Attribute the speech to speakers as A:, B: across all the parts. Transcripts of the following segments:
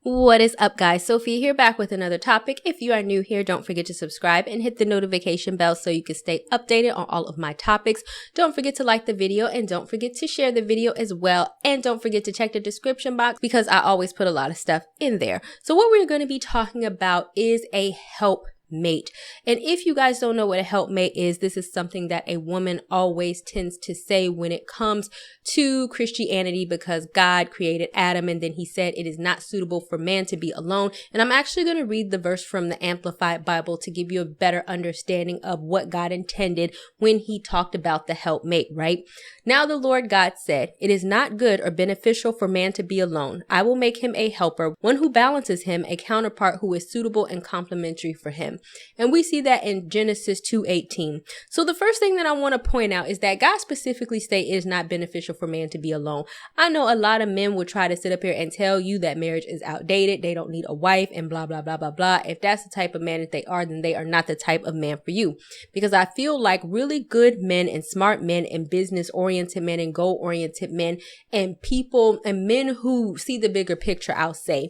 A: What is up, guys? Sophie here, back with another topic. If you are new here, don't forget to subscribe and hit the notification bell so you can stay updated on all of my topics. Don't forget to like the video and don't forget to share the video as well. And don't forget to check the description box because I always put a lot of stuff in there. So what we're going to be talking about is a helpmate. And if you guys don't know what a helpmate is, this is something that a woman always tends to say when it comes to Christianity, because God created Adam and then he said it is not suitable for man to be alone. And I'm actually going to read the verse from the Amplified Bible to give you a better understanding of what God intended when he talked about the helpmate, right? Now the Lord God said, "It is not good or beneficial for man to be alone. I will make him a helper, one who balances him, a counterpart who is suitable and complementary for him." And we see that in Genesis 2:18. So the first thing that I want to point out is that God specifically stated it is not beneficial for man to be alone. I know a lot of men will try to sit up here and tell you that marriage is outdated, they don't need a wife, and blah, blah, blah, blah, blah. If that's the type of man that they are, then they are not the type of man for you. Because I feel like really good men and smart men and business-oriented men and goal-oriented men and people and men who see the bigger picture, I'll say,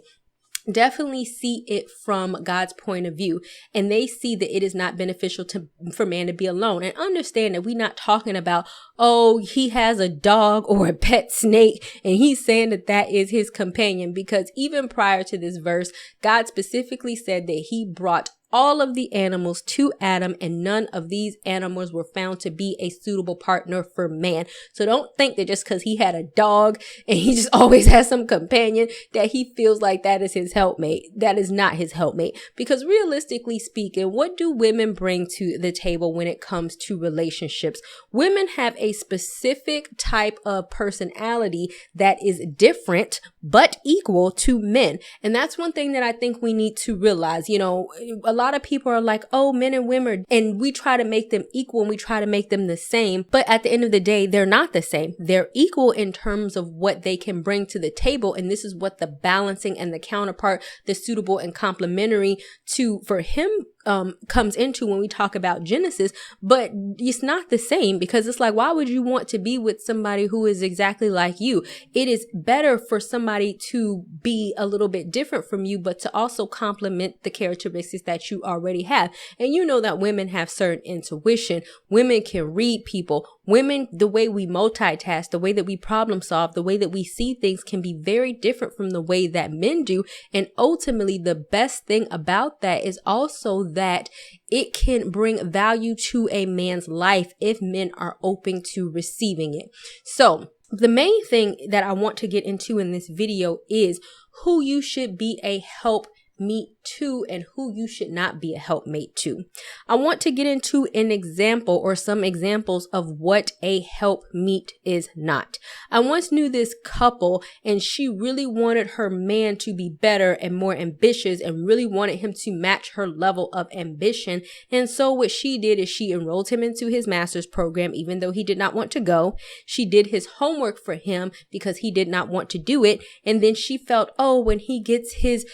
A: definitely see it from God's point of view, and they see that it is not beneficial for man to be alone. And understand that we're not talking about, oh, he has a dog or a pet snake and he's saying that that is his companion, because even prior to this verse, God specifically said that he brought all of the animals to Adam, and none of these animals were found to be a suitable partner for man. So don't think that just because he had a dog and he just always has some companion that he feels like that is his helpmate. That is not his helpmate. Because realistically speaking, what do women bring to the table when it comes to relationships? Women have a specific type of personality that is different but equal to men. And that's one thing that I think we need to realize. You know, a lot of people are like, oh, men and women, and we try to make them equal and we try to make them the same. But at the end of the day, they're not the same. They're equal in terms of what they can bring to the table. And this is what the balancing and the counterpart, the suitable and complementary for him comes into when we talk about Genesis. But it's not the same, because it's like, why would you want to be with somebody who is exactly like you? It is better for somebody to be a little bit different from you, but to also complement the characteristics that you already have. And you know that women have certain intuition. Women can read people. Women, the way we multitask, the way that we problem solve, the way that we see things can be very different from the way that men do. And ultimately, the best thing about that is also that it can bring value to a man's life if men are open to receiving it. So the main thing that I want to get into in this video is who you should be a helpmate to and who you should not be a helpmate to. I want to get into an example or some examples of what a helpmate is not. I once knew this couple, and she really wanted her man to be better and more ambitious and really wanted him to match her level of ambition. And so what she did is she enrolled him into his master's program, even though he did not want to go. She did his homework for him because he did not want to do it. And then she felt, oh, when he gets his,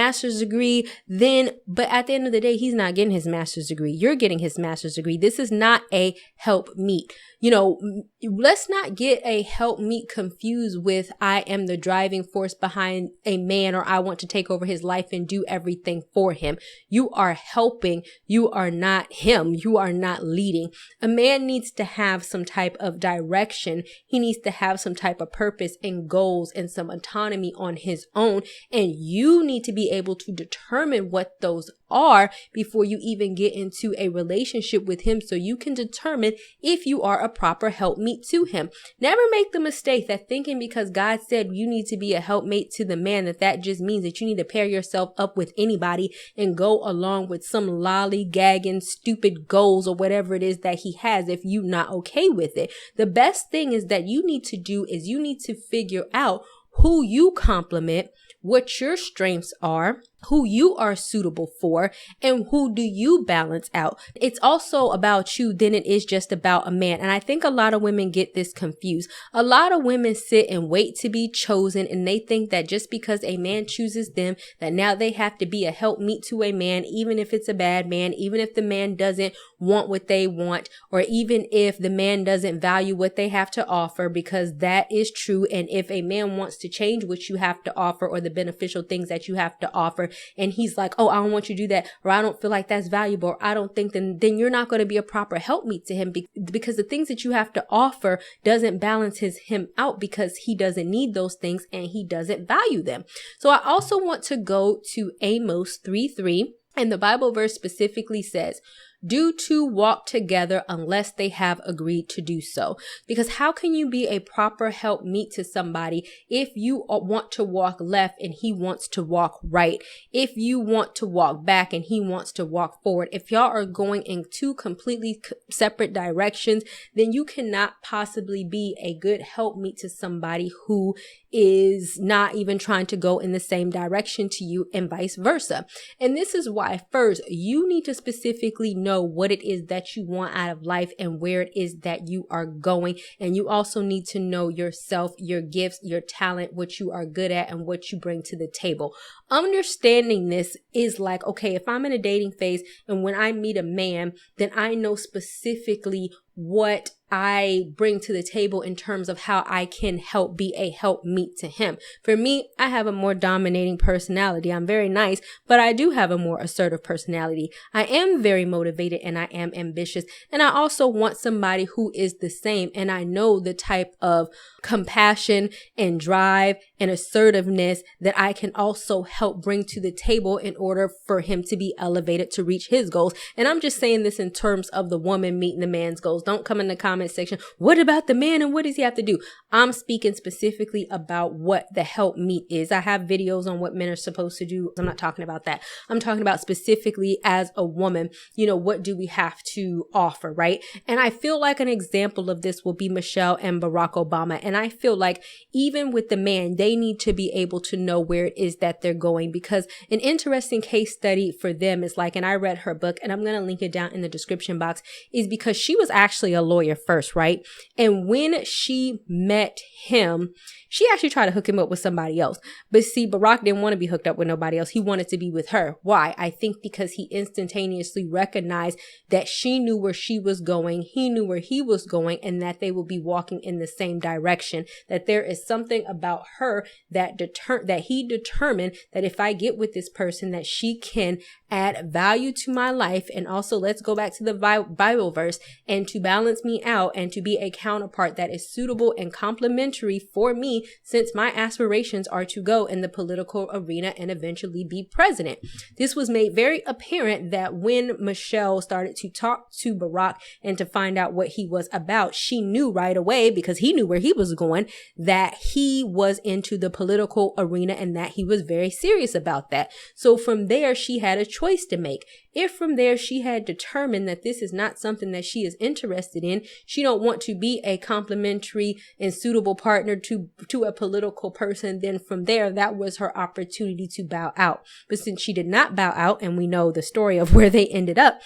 A: master's degree, but at the end of the day, he's not getting his master's degree. You're getting his master's degree. This is not a helpmeet. Let's not get a helpmeet confused with I am the driving force behind a man, or I want to take over his life and do everything for him. You are helping. You are not him. You are not leading. A man needs to have some type of direction. He needs to have some type of purpose and goals and some autonomy on his own. And you need to be able to determine what those are before you even get into a relationship with him, so you can determine if you are a proper helpmeet to him. Never make the mistake that thinking because God said you need to be a helpmate to the man, that just means that you need to pair yourself up with anybody and go along with some lollygagging stupid goals or whatever it is that he has if you're not okay with it. The best thing is that you need to do is you need to figure out who you complement, what your strengths are, who you are suitable for and who do you balance out. It's also about you than it is just about a man. And I think a lot of women get this confused. A lot of women sit and wait to be chosen, and they think that just because a man chooses them, that now they have to be a helpmeet to a man, even if it's a bad man, even if the man doesn't want what they want, or even if the man doesn't value what they have to offer, because that is true. And if a man wants to change what you have to offer or the beneficial things that you have to offer, and he's like, oh, I don't want you to do that, or I don't feel like that's valuable, or I don't think, then you're not going to be a proper helpmeet to him, because the things that you have to offer doesn't balance him out, because he doesn't need those things and he doesn't value them. So I also want to go to Amos 3:3, and the Bible verse specifically says, "Do two walk together unless they have agreed to do so?" Because how can you be a proper helpmeet to somebody if you want to walk left and he wants to walk right? If you want to walk back and he wants to walk forward? If y'all are going in two completely separate directions, then you cannot possibly be a good helpmeet to somebody who is not even trying to go in the same direction to you, and vice versa. And this is why first you need to specifically know what it is that you want out of life and where it is that you are going. And you also need to know yourself, your gifts, your talent, what you are good at, and what you bring to the table. Understanding this is like, okay, if I'm in a dating phase and when I meet a man, then I know specifically what I bring to the table in terms of how I can help be a helpmeet to him. For me, I have a more dominating personality. I'm very nice, but I do have a more assertive personality. I am very motivated and I am ambitious. And I also want somebody who is the same. And I know the type of compassion and drive and assertiveness that I can also help bring to the table in order for him to be elevated to reach his goals. And I'm just saying this in terms of the woman meeting the man's goals. Don't come in the comment section, what about the man and what does he have to do? I'm speaking specifically about what the helpmeet is. I have videos on what men are supposed to do. I'm not talking about that. I'm talking about specifically as a woman, what do we have to offer, right? And I feel like an example of this will be Michelle and Barack Obama. And I feel like even with the man, they need to be able to know where it is that they're going, because an interesting case study for them is like, and I read her book and I'm going to link it down in the description box, is because she was actually a lawyer first, right? And when she met him, she actually tried to hook him up with somebody else. But see, Barack didn't want to be hooked up with nobody else. He wanted to be with her. Why? I think because he instantaneously recognized that she knew where she was going, he knew where he was going, and that they would be walking in the same direction. That there is something about her that he determined that if I get with this person, that she can add value to my life. And also, let's go back to the Bible verse, and to balance me out and to be a counterpart that is suitable and complementary for me, since my aspirations are to go in the political arena and eventually be president. This was made very apparent that when Michelle started to talk to Barack and to find out what he was about, she knew right away, because he knew where he was going, that he was into the political arena and that he was very serious about that. So from there, she had a choice to make. If from there she had determined that this is not something that she is interested in, she don't want to be a complementary and suitable partner to a political person, then from there, that was her opportunity to bow out. But since she did not bow out, and we know the story of where they ended up,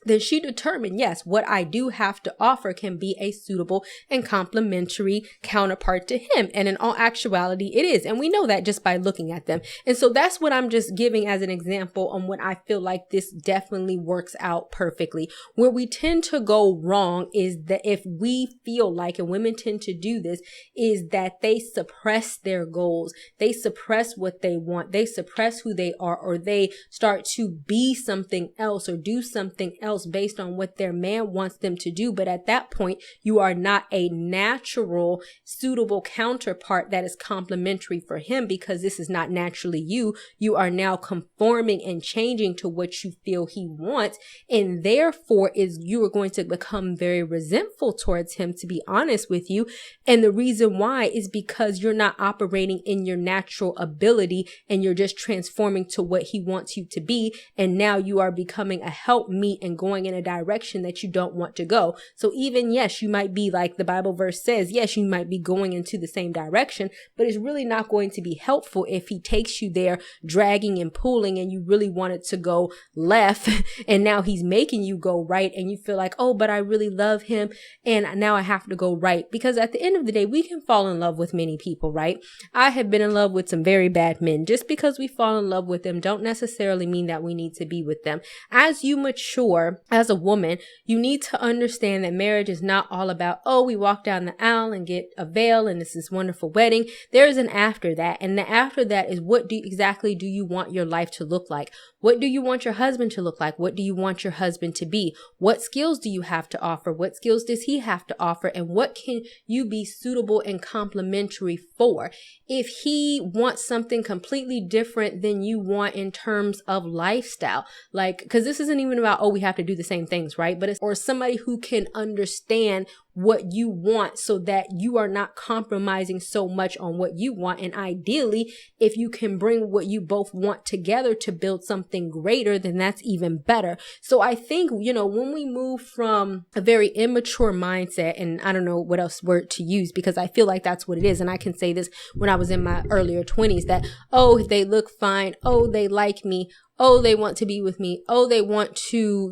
A: then she determined, yes, what I do have to offer can be a suitable and complementary counterpart to him. And in all actuality, it is. And we know that just by looking at them. And so that's what I'm just giving as an example on what I feel like this definitely works out perfectly. Where we tend to go wrong is that if we feel like, and women tend to do this, is that they suppress their goals. They suppress what they want. They suppress who they are, or they start to be something else or do something else based on what their man wants them to do. But at that point, you are not a natural, suitable counterpart that is complementary for him, because this is not naturally you. You are now conforming and changing to what you feel he wants. And therefore you are going to become very resentful towards him, to be honest with you. And the reason why is because you're not operating in your natural ability, and you're just transforming to what he wants you to be. And now you are becoming a helpmeet and going in a direction that you don't want to go. So even, yes, you might be like the Bible verse says, yes, you might be going into the same direction, but it's really not going to be helpful if he takes you there dragging and pulling and you really wanted to go left and now he's making you go right and you feel like, oh, but I really love him and now I have to go right. Because at the end of the day, we can fall in love with many people, right? I have been in love with some very bad men. Just because we fall in love with them don't necessarily mean that we need to be with them. As you mature as a woman, you need to understand that marriage is not all about, oh, we walk down the aisle and get a veil and this wonderful wedding. There is an after that. And the after that is exactly do you want your life to look like? What do you want your husband to look like? What do you want your husband to be? What skills do you have to offer? What skills does he have to offer? And what can you be suitable and complementary for? If he wants something completely different than you want in terms of lifestyle, like, because this isn't even about, oh, we have to do the same things, right? But or somebody who can understand what you want so that you are not compromising so much on what you want. And ideally, if you can bring what you both want together to build something greater, then that's even better. So I think, when we move from a very immature mindset, and I don't know what else word to use because I feel like that's what it is. And I can say this when I was in my earlier 20s that, oh, they look fine. Oh, they like me. Oh, they want to be with me. Oh, they want to,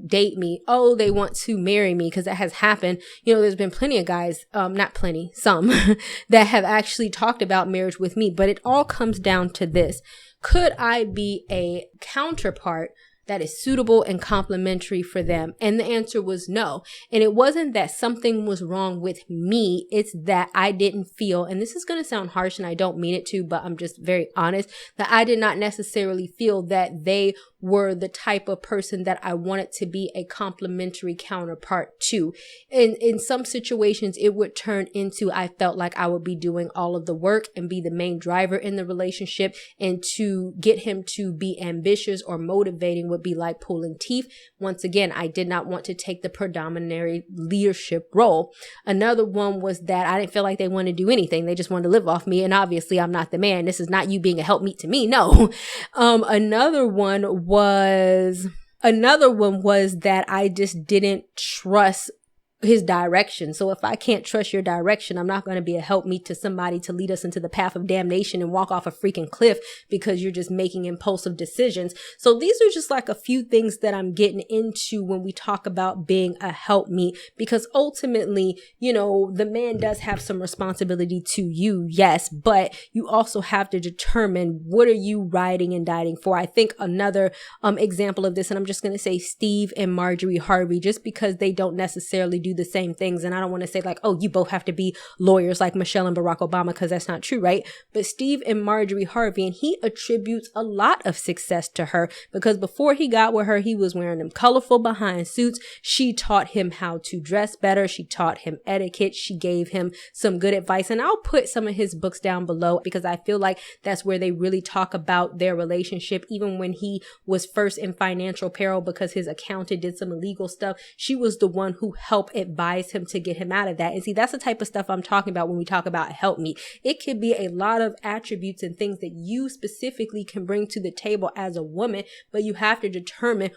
A: date me. Oh, they want to marry me, because that has happened. There's been plenty of guys, not plenty, some that have actually talked about marriage with me. But it all comes down to this. Could I be a counterpart that is suitable and complementary for them? And the answer was no. And it wasn't that something was wrong with me. It's that I didn't feel, and this is going to sound harsh and I don't mean it to, but I'm just very honest, that I did not necessarily feel that they were the type of person that I wanted to be a complementary counterpart to. In some situations, it would turn into, I felt like I would be doing all of the work and be the main driver in the relationship, and to get him to be ambitious or motivating would be like pulling teeth. Once again, I did not want to take the predominant leadership role. Another one was that I didn't feel like they wanted to do anything. They just wanted to live off me. And obviously I'm not the man. This is not you being a helpmeet to me. No. Another one was that I just didn't trust his direction. So if I can't trust your direction, I'm not going to be a helpmeet to somebody to lead us into the path of damnation and walk off a freaking cliff because you're just making impulsive decisions. So these are just like a few things that I'm getting into when we talk about being a helpmeet, because ultimately, the man does have some responsibility to you, yes, but you also have to determine what are you riding and dying for. I think another example of this, and I'm just going to say Steve and Marjorie Harvey, just because they don't necessarily do the same things. And I don't want to say like, oh, you both have to be lawyers like Michelle and Barack Obama, because that's not true, right? But Steve and Marjorie Harvey, and he attributes a lot of success to her, because before he got with her, he was wearing them colorful behind suits. She taught him how to dress better. She taught him etiquette. She gave him some good advice. And I'll put some of his books down below, because I feel like that's where they really talk about their relationship. Even when he was first in financial peril because his accountant did some illegal stuff, she was the one who helped advise him to get him out of that. And see, that's the type of stuff I'm talking about when we talk about help me. It could be a lot of attributes and things that you specifically can bring to the table as a woman, but you have to determine,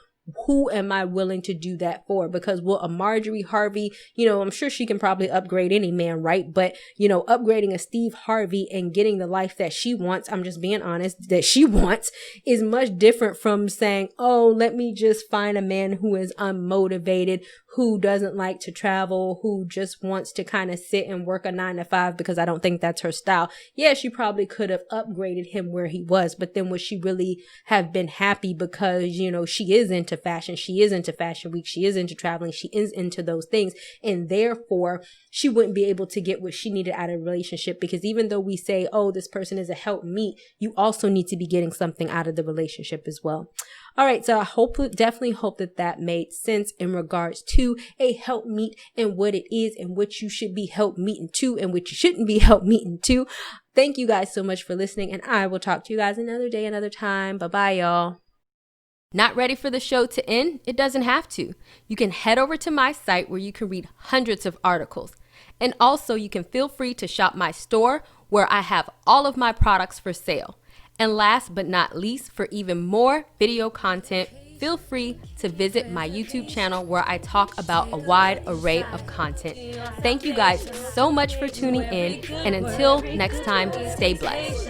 A: who am I willing to do that for? Because will a Marjorie Harvey, I'm sure she can probably upgrade any man, right? But, upgrading a Steve Harvey and getting the life that she wants, I'm just being honest, that she wants, is much different from saying, oh, let me just find a man who is unmotivated, who doesn't like to travel, who just wants to kind of sit and work a 9-to-5, because I don't think that's her style. Yeah, she probably could have upgraded him where he was, but then would she really have been happy? Because, she is into fashion. She is into fashion week. She is into traveling. She is into those things. And therefore, she wouldn't be able to get what she needed out of a relationship, because even though we say, oh, this person is a helpmeet, you also need to be getting something out of the relationship as well. All right, so I definitely hope that made sense in regards to a helpmeet and what it is and what you should be helpmeeting to and what you shouldn't be helpmeeting to. Thank you guys so much for listening, and I will talk to you guys another day, another time. Bye-bye, y'all. Not ready for the show to end? It doesn't have to. You can head over to my site where you can read hundreds of articles. And also you can feel free to shop my store where I have all of my products for sale. And last but not least, for even more video content, feel free to visit my YouTube channel where I talk about a wide array of content. Thank you guys so much for tuning in, and until next time, stay blessed.